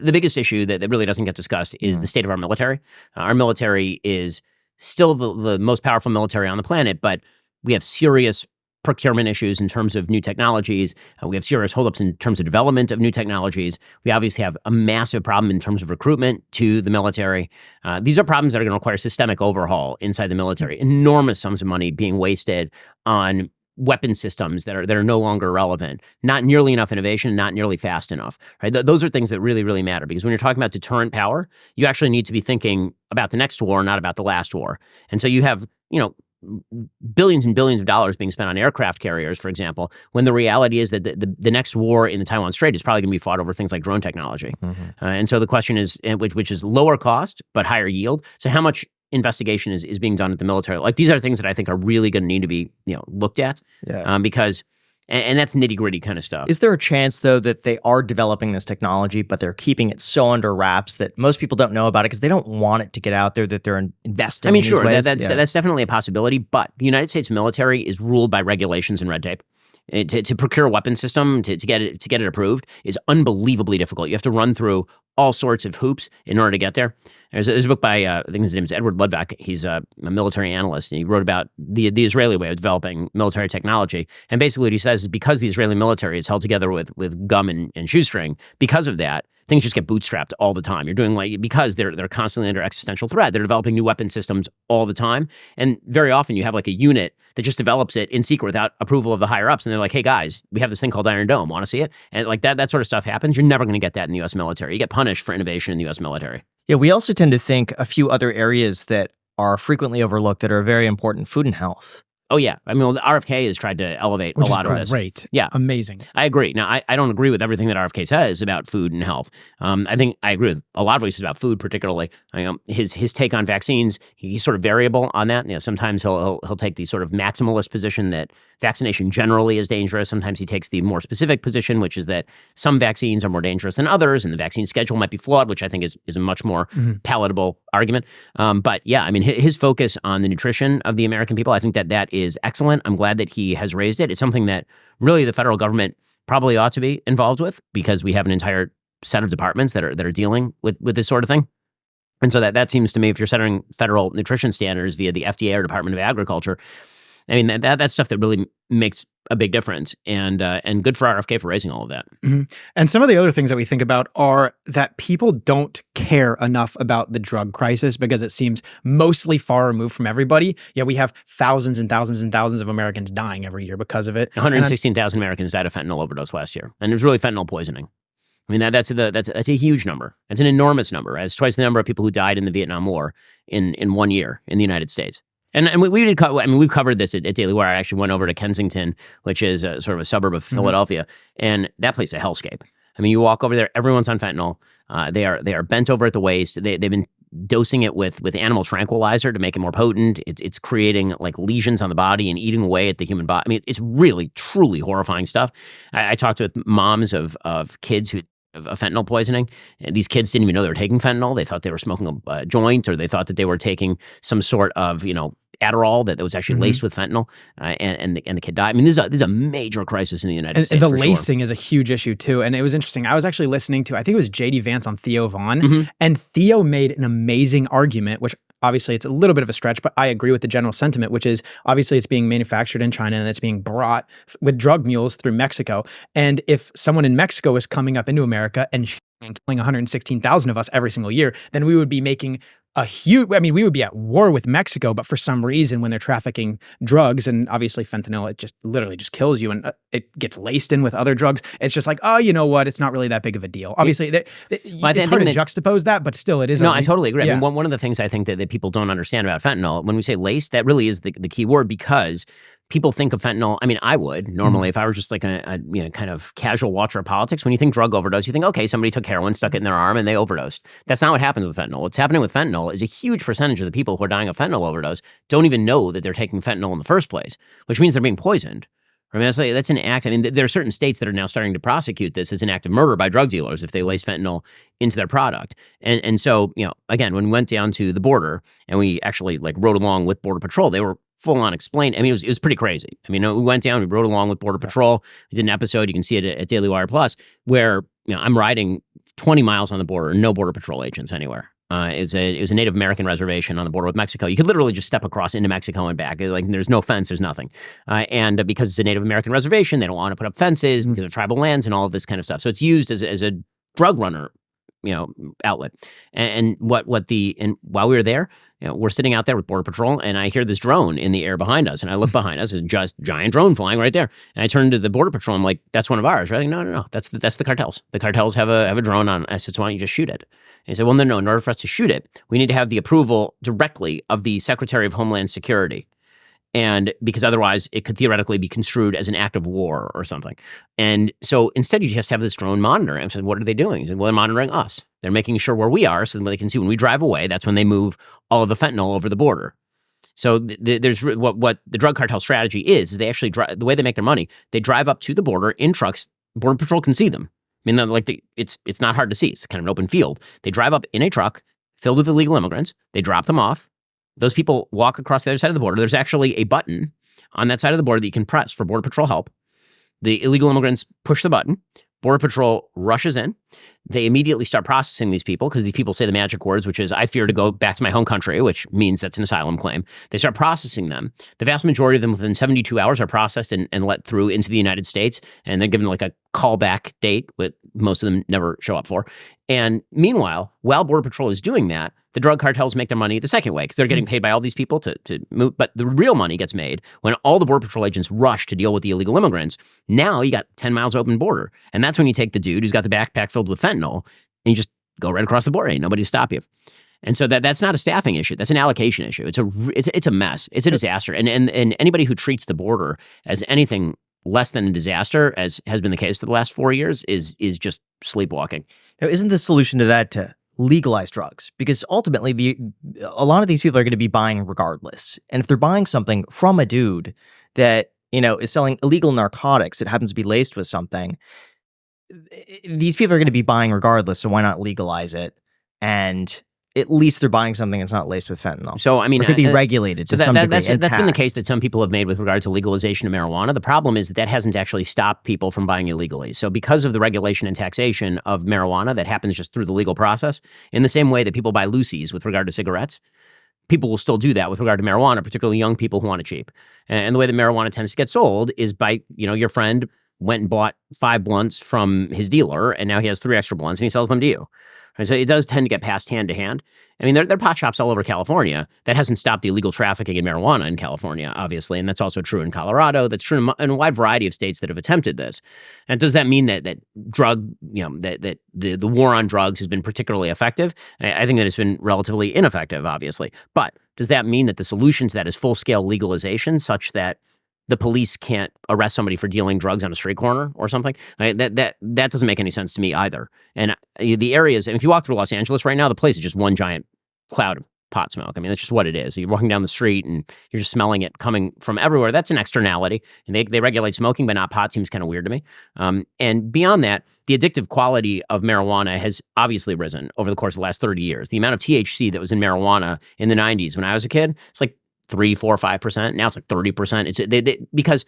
the biggest issue that really doesn't get discussed is the state of our military. Our military is still the most powerful military on the planet, but we have serious procurement issues in terms of new technologies. We have serious holdups in terms of development of new technologies. We obviously have a massive problem in terms of recruitment to the military. These are problems that are going to require systemic overhaul inside the military. Enormous sums of money being wasted on weapon systems that are no longer relevant. Not nearly enough innovation, not nearly fast enough. Right? Those are things that really, really matter, because when you're talking about deterrent power, you actually need to be thinking about the next war, not about the last war. And so you have, billions and billions of dollars being spent on aircraft carriers, for example, when the reality is that the next war in the Taiwan Strait is probably going to be fought over things like drone technology. And so the question is, which is lower cost but higher yield. So how much investigation is being done at the military? Like, these are things that I think are really going to need to be looked at, because. And that's nitty-gritty kind of stuff. Is there a chance, though, that they are developing this technology, but they're keeping it so under wraps that most people don't know about it because they don't want it to get out there that they're investing in these sure, ways? That's definitely a possibility, but the United States military is ruled by regulations and red tape. To procure a weapon system, to get it approved, is unbelievably difficult. You have to run through all sorts of hoops in order to get there. There's a book by, I think his name is Edward Ludwak. He's a military analyst, and he wrote about the Israeli way of developing military technology. And basically what he says is, because the Israeli military is held together with gum and shoestring, because of that, things just get bootstrapped all the time. You're doing because they're constantly under existential threat. They're developing new weapon systems all the time. And very often you have a unit that just develops it in secret without approval of the higher ups. And they're like, hey guys, we have this thing called Iron Dome. Want to see it? And that sort of stuff happens. You're never going to get that in the U.S. military. You get punished for innovation in the U.S. military. Yeah, we also tend to think a few other areas that are frequently overlooked that are very important: food and health. Oh, yeah. The RFK has tried to elevate a lot of this. Great. Yeah. Amazing. I agree. Now, I don't agree with everything that RFK says about food and health. I think I agree with a lot of what he says about food, particularly. His take on vaccines, he's sort of variable on that. Sometimes he'll take the sort of maximalist position that vaccination generally is dangerous. Sometimes he takes the more specific position, which is that some vaccines are more dangerous than others, and the vaccine schedule might be flawed, which I think is a much more palatable argument. But yeah, his focus on the nutrition of the American people, I think that is excellent. I'm glad that he has raised it. It's something that really the federal government probably ought to be involved with, because we have an entire set of departments that are dealing with this sort of thing. And so that seems to me, if you're setting federal nutrition standards via the FDA or Department of Agriculture, that's stuff that really makes a big difference, and good for RFK for raising all of that. And some of the other things that we think about are that people don't care enough about the drug crisis because it seems mostly far removed from everybody. Yeah, we have thousands and thousands and thousands of Americans dying every year because of it. 116,000 Americans died of fentanyl overdose last year, and it was really fentanyl poisoning. That's a huge number. It's an enormous number. It's twice the number of people who died in the Vietnam War in 1 year in the United States. And we've covered this at Daily Wire. I actually went over to Kensington, which is sort of a suburb of Philadelphia, and that place is a hellscape. You walk over there, everyone's on fentanyl. They are bent over at the waist. They've been dosing it with animal tranquilizer to make it more potent. It's creating lesions on the body and eating away at the human body. It's really, truly horrifying stuff. I talked with moms of kids of fentanyl poisoning. And these kids didn't even know they were taking fentanyl. They thought they were smoking a joint, or they thought that they were taking some sort of, Adderall that was actually laced with fentanyl, and the kid died. This is a major crisis in the United States. And the lacing is a huge issue too. And it was interesting. I was actually listening to, I think it was J.D. Vance on Theo Von, and Theo made an amazing argument, which obviously it's a little bit of a stretch, but I agree with the general sentiment, which is obviously it's being manufactured in China and it's being brought with drug mules through Mexico. And if someone in Mexico is coming up into America and killing 116,000 of us every single year, then we would be making a huge, we would be at war with Mexico, but for some reason when they're trafficking drugs, and obviously fentanyl, it just literally just kills you, and it gets laced in with other drugs. It's just oh, you know what? It's not really that big of a deal. Obviously, it's hard to juxtapose that, but still it is. No, I totally agree. Yeah. One of the things I think that people don't understand about fentanyl, when we say laced, that really is the key word, because people think of fentanyl. I would normally, if I were just a kind of casual watcher of politics, when you think drug overdose, you think, okay, somebody took heroin, stuck it in their arm, and they overdosed. That's not what happens with fentanyl. What's happening with fentanyl is a huge percentage of the people who are dying of fentanyl overdose don't even know that they're taking fentanyl in the first place, which means they're being poisoned. That's an act. There are certain states that are now starting to prosecute this as an act of murder by drug dealers if they lace fentanyl into their product. And so, again, when we went down to the border and we actually rode along with Border Patrol, they were full on explained. It was pretty crazy. We went down, we rode along with Border Patrol. We did an episode, you can see it at Daily Wire Plus, where I'm riding 20 miles on the border, no Border Patrol agents anywhere. It was a Native American reservation on the border with Mexico. You could literally just step across into Mexico and back. Like, there's no fence, there's nothing. And because it's a Native American reservation, they don't want to put up fences because of tribal lands and all of this kind of stuff. So it's used as a drug runner, outlet. And while we were there, we're sitting out there with Border Patrol, and I hear this drone in the air behind us, and I look behind us, it's just giant drone flying right there. And I turn to the Border Patrol, I'm like, "That's one of ours, right?" Like, no, that's the cartels. The cartels have a drone on. I said, "So why don't you just shoot it?" And he said, "Well, no. In order for us to shoot it, we need to have the approval directly of the Secretary of Homeland Security." And because otherwise it could theoretically be construed as an act of war or something. And so instead you just have this drone monitor. And I said, "What are they doing?" He said, "Well, they're monitoring us. They're making sure where we are so that they can see when we drive away, that's when they move all of the fentanyl over the border." So there's what the drug cartel strategy is they actually the way they make their money, they drive up to the border in trucks. Border Patrol can see them. I mean, it's not hard to see. It's kind of an open field. They drive up in a truck filled with illegal immigrants. They drop them off. Those people walk across the other side of the border. There's actually a button on that side of the border that you can press for Border Patrol help. The illegal immigrants push the button. Border Patrol rushes in. They immediately start processing these people because these people say the magic words, which is, "I fear to go back to my home country," which means that's an asylum claim. They start processing them. The vast majority of them within 72 hours are processed and let through into the United States. And they're given like a callback date, with most of them never show up for. And meanwhile, while Border Patrol is doing that, the drug cartels make their money the second way because they're getting paid by all these people to move. But the real money gets made when all the Border Patrol agents rush to deal with the illegal immigrants. Now you got 10 miles open border. And that's when you take the dude who's got the backpack filled with fentanyl and you just go right across the border. Ain't nobody to stop you. And so that's not a staffing issue. That's an allocation issue. It's a mess. It's a disaster. And anybody who treats the border as anything less than a disaster, as has been the case for the last 4 years, is just sleepwalking. Now, isn't the solution to that to legalize drugs? Because ultimately, a lot of these people are going to be buying regardless. And if they're buying something from a dude that, is selling illegal narcotics that happens to be laced with something, these people are going to be buying regardless. So why not legalize it? And at least they're buying something that's not laced with fentanyl. So, I mean, it could be regulated to some degree. That's been the case that some people have made with regard to legalization of marijuana. The problem is that hasn't actually stopped people from buying illegally. So because of the regulation and taxation of marijuana that happens just through the legal process, in the same way that people buy loosies with regard to cigarettes, people will still do that with regard to marijuana, particularly young people who want it cheap. And the way that marijuana tends to get sold is by, your friend went and bought 5 blunts from his dealer, and now he has 3 extra blunts, and he sells them to you. And so it does tend to get passed hand to hand. I mean, there are pot shops all over California. That hasn't stopped the illegal trafficking in marijuana in California, obviously, and that's also true in Colorado. That's true in a wide variety of states that have attempted this. And does that mean that the war on drugs has been particularly effective? I think that it's been relatively ineffective, obviously. But does that mean that the solution to that is full-scale legalization, such that the police can't arrest somebody for dealing drugs on a street corner or something? That doesn't make any sense to me either. And the areas, and if you walk through Los Angeles right now, the place is just one giant cloud of pot smoke. I mean, that's just what it is. You're walking down the street and you're just smelling it coming from everywhere. That's an externality. And they regulate smoking, but not pot. Seems kind of weird to me. And beyond that, the addictive quality of marijuana has obviously risen over the course of the last 30 years. The amount of THC that was in marijuana in the 90s when I was a kid, it's like 3, 4, 5%. Now it's like 30%. Because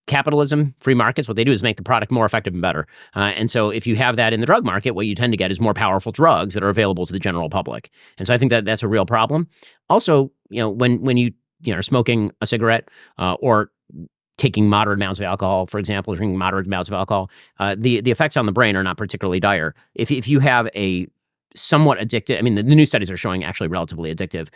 capitalism, free markets, what they do is make the product more effective and better. And so if you have that in the drug market, what you tend to get is more powerful drugs that are available to the general public. And so I think that that's a real problem. Also, when you are smoking a cigarette or taking moderate amounts of alcohol, for example, drinking moderate amounts of alcohol, the effects on the brain are not particularly dire. If you have a somewhat addictive, I mean, the new studies are showing actually relatively addictive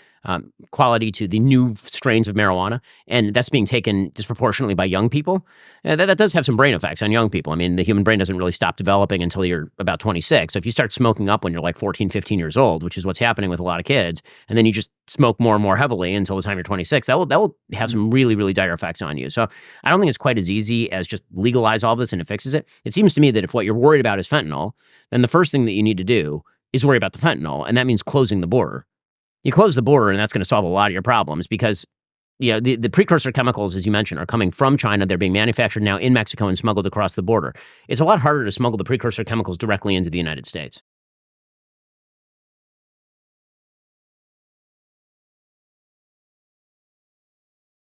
quality to the new strains of marijuana, and that's being taken disproportionately by young people. That does have some brain effects on young people. I mean, the human brain doesn't really stop developing until you're about 26. So if you start smoking up when you're like 14, 15 years old, which is what's happening with a lot of kids, and then you just smoke more and more heavily until the time you're 26, that will have some really, really dire effects on you. So I don't think it's quite as easy as just legalize all this and it fixes it. It seems to me that if what you're worried about is fentanyl, then the first thing that you need to do is worry about the fentanyl, and that means closing the border. You close the border, and that's going to solve a lot of your problems because the precursor chemicals, as you mentioned, are coming from China. They're being manufactured now in Mexico and smuggled across the border. It's a lot harder to smuggle the precursor chemicals directly into the United States.